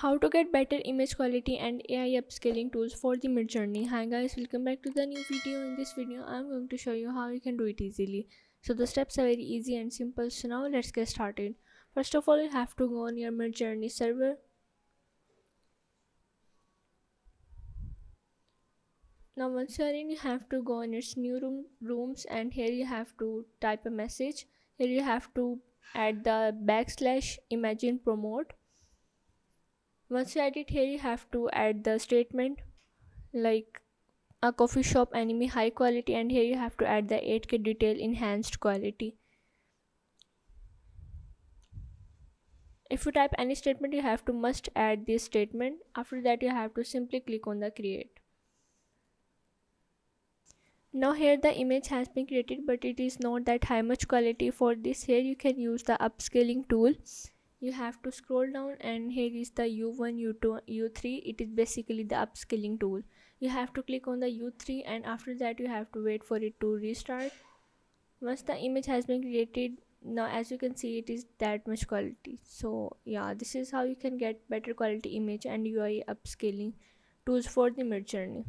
How to get better image quality and AI upscaling tools for the Midjourney. Hi guys, welcome back to the new video. In this video, I'm going to show you how you can do it easily. So the steps are very easy and simple. So now let's get started. First of all, you have to go on your Midjourney server. Now once you are in, you have to go on its new rooms, and here you have to type a message. Here you have to add the backslash imagine promote. Once you add it, here you have to add the statement like a coffee shop anime high quality, and here you have to add the 8K detail enhanced quality. If you type any statement, you have to must add this statement. After that, you have to simply click on the create. Now here the image has been created, but it is not that high much quality. For this, here you can use the upscaling tool. You have to scroll down, and here is the U1, U2, U3. It is basically the upscaling tool. You have to click on the U3, and after that you have to wait for it to restart. Once the image has been created, now as you can see, it is that much quality. So yeah, this is how you can get better quality image and UI upscaling tools for the Midjourney.